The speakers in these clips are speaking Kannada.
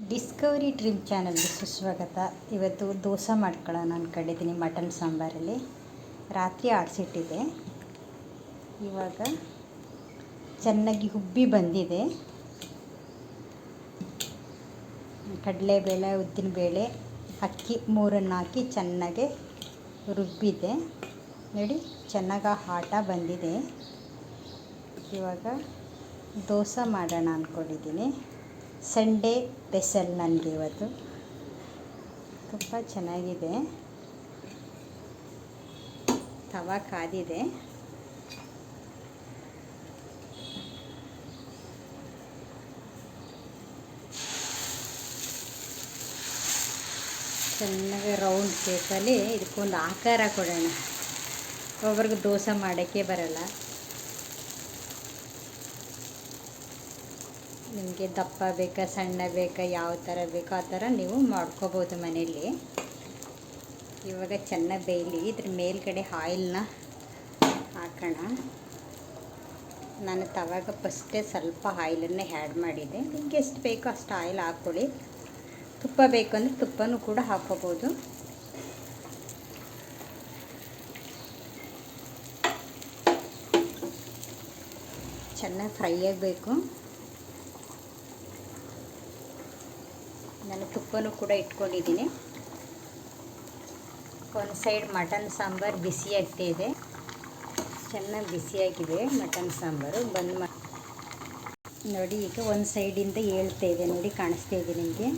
ಡಿಸ್ಕವರಿ ಡ್ರೀಮ್ ಚಾನಲ್ಗೆ ಸುಸ್ವಾಗತ. ಇವತ್ತು ದೋಸೆ ಮಾಡ್ಕೊಳ್ಳೋಣ ಅಂದ್ಕೊಂಡಿದ್ದೀನಿ ಮಟನ್ ಸಾಂಬಾರಲ್ಲಿ. ರಾತ್ರಿ ಆಡಿಸಿಟ್ಟಿದೆ, ಇವಾಗ ಚೆನ್ನಾಗಿ ಉಬ್ಬಿ ಬಂದಿದೆ. ಕಡಲೆಬೇಳೆ, ಉದ್ದಿನಬೇಳೆ, ಅಕ್ಕಿ ಮೂರನ್ನು ಹಾಕಿ ಚೆನ್ನಾಗಿ ರುಬ್ಬಿದೆ ನೋಡಿ, ಚೆನ್ನಾಗಿ ಆಟ ಬಂದಿದೆ. ಇವಾಗ ದೋಸೆ ಮಾಡೋಣ ಅಂದ್ಕೊಂಡಿದ್ದೀನಿ. ಸಂಡೇ ಸ್ಪೆಷಲ್ ನನಗೆ ಇವತ್ತು. ತುಂಬ ಚೆನ್ನಾಗಿದೆ, ತವಾ ಕಾದಿದೆ. ಚೆನ್ನಾಗಿ ರೌಂಡ್ ಶೇಪಲ್ಲಿ ಇದಕ್ಕೊಂದು ಆಕಾರ ಕೊಡೋಣ. ಒಬ್ರಿಗೆ ದೋಸೆ ಮಾಡೋಕ್ಕೆ ಬರಲ್ಲ, ನಿಮಗೆ ದಪ್ಪ ಬೇಕಾ ಸಣ್ಣ ಬೇಕಾ ಯಾವ ಥರ ಬೇಕೋ ಆ ಥರ ನೀವು ಮಾಡ್ಕೋಬೋದು ಮನೆಯಲ್ಲಿ. ಇವಾಗ ಚೆನ್ನಾಗಿ ಬೇಯಲಿ, ಇದ್ರ ಮೇಲ್ಗಡೆ ಆಯಿಲ್ನ ಹಾಕೋಣ. ನಾನು ತವಾಗ ಫಸ್ಟೇ ಸ್ವಲ್ಪ ಆಯಿಲನ್ನೇ ಆ್ಯಡ್ ಮಾಡಿದ್ದೆ. ನಿಮಗೆ ಎಷ್ಟು ಬೇಕೋ ಅಷ್ಟು ಆಯಿಲ್ ಹಾಕ್ಕೊಳ್ಳಿ. ತುಪ್ಪ ಬೇಕು ಅಂದರೆ ತುಪ್ಪನೂ ಕೂಡ ಹಾಕ್ಕೋಬೋದು. ಚೆನ್ನಾಗಿ ಫ್ರೈ ಆಗಬೇಕು. ನಾನು ತುಪ್ಪನೂ ಕೂಡ ಇಟ್ಕೊಂಡಿದ್ದೀನಿ. ಒಂದು ಸೈಡ್ ಮಟನ್ ಸಾಂಬಾರು ಬಿಸಿಯಾಗ್ತಾ ಇದೆ, ಚೆನ್ನಾಗಿ ಬಿಸಿಯಾಗಿದೆ ಮಟನ್ ಸಾಂಬಾರು. ಬಂದು ನೋಡಿ, ಈಗ ಒಂದು ಸೈಡಿಂದ ಏಳ್ತಾ ಇದೆ ನೋಡಿ, ಕಾಣಿಸ್ತಾ ಇದೆ ನಿಮಗೆ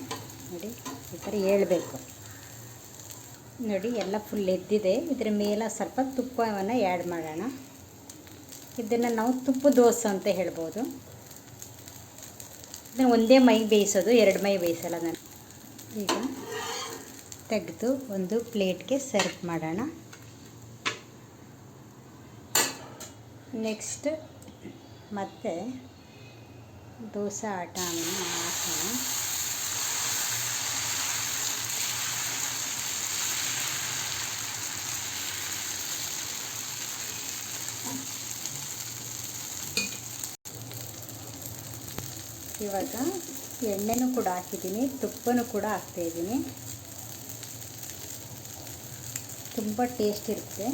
ನೋಡಿ, ಈ ಥರ ಏಳಬೇಕು ನೋಡಿ. ಎಲ್ಲ ಫುಲ್ ಎದ್ದಿದೆ. ಇದರ ಮೇಲೆ ಸ್ವಲ್ಪ ತುಪ್ಪವನ್ನು ಆ್ಯಡ್ ಮಾಡೋಣ. ಇದನ್ನು ನಾವು ತುಪ್ಪ ದೋಸೆ ಅಂತ ಹೇಳ್ಬೋದು. ಇದನ್ನು ಒಂದೇ ಮೈ ಬೇಯಿಸೋದು, ಎರಡು ಮೈ ಬೇಯಿಸಲ್ಲ ನಾನು. ಈಗ ತೆಗೆದು ಒಂದು ಪ್ಲೇಟ್ಗೆ ಸರ್ವ್ ಮಾಡೋಣ. ನೆಕ್ಸ್ಟ್ ಮತ್ತೆ ದೋಸೆ ಆಟವನ್ನು ಹಾಕೋಣ. ಇವಾಗ ಎಣ್ಣೆನೂ ಕೂಡ ಹಾಕಿದ್ದೀನಿ, ತುಪ್ಪನೂ ಕೂಡ ಹಾಕ್ತಾಯಿದ್ದೀನಿ. ತುಂಬ ಟೇಸ್ಟ್ ಇರುತ್ತೆ.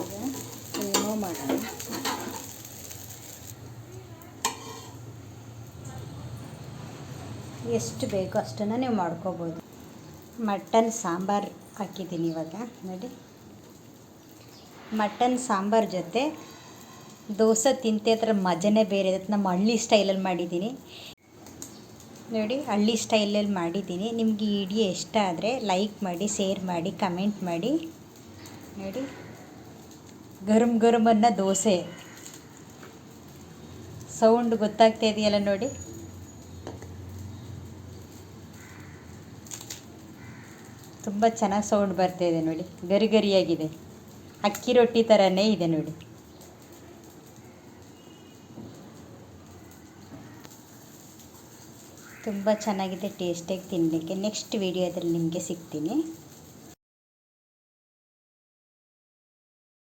ಈಗ ರಿಮೂವ್ ಮಾಡೋಣ. ಎಷ್ಟು ಬೇಕೋ ಅಷ್ಟನ್ನು ನೀವು ಮಾಡ್ಕೋಬೋದು. ಮಟನ್ ಸಾಂಬಾರು ಹಾಕಿದ್ದೀನಿ ಇವಾಗ ನೋಡಿ. ಮಟನ್ ಸಾಂಬಾರು ಜೊತೆ ದೋಸೆ ತಿಂತೆ ಅದರ ಮಜನೇ ಬೇರೆ ಇರುತ್ತೆ. ನಮ್ಮ ಹಳ್ಳಿ ಸ್ಟೈಲಲ್ಲಿ ಮಾಡಿದ್ದೀನಿ ನೋಡಿ, ಹಳ್ಳಿ ಸ್ಟೈಲಲ್ಲಿ ಮಾಡಿದ್ದೀನಿ. ನಿಮಗೆ ಈ ವಿಡಿಯೋ ಇಷ್ಟ ಆದರೆ ಲೈಕ್ ಮಾಡಿ, ಶೇರ್ ಮಾಡಿ, ಕಮೆಂಟ್ ಮಾಡಿ ನೋಡಿ. ಗರಂ ಗರಂ ಅನ್ನೋ ದೋಸೆ ಸೌಂಡ್ ಗೊತ್ತಾಗ್ತಾ ಇದೆಯಲ್ಲ ನೋಡಿ. ತುಂಬ ಚೆನ್ನಾಗಿ ಸೌಂಡ್ ಬರ್ತಾಯಿದೆ ನೋಡಿ, ಗರಿ ಗರಿಯಾಗಿದೆ. ಅಕ್ಕಿ ರೊಟ್ಟಿ ಥರನೇ ಇದೆ ನೋಡಿ. ತುಂಬ ಚೆನ್ನಾಗಿದೆ, ಟೇಸ್ಟಿಯಾಗಿ ತಿನ್ನಲಿಕ್ಕೆ. ನೆಕ್ಸ್ಟ್ ವಿಡಿಯೋದಲ್ಲಿ ನಿಮಗೆ ಸಿಗ್ತೀನಿ.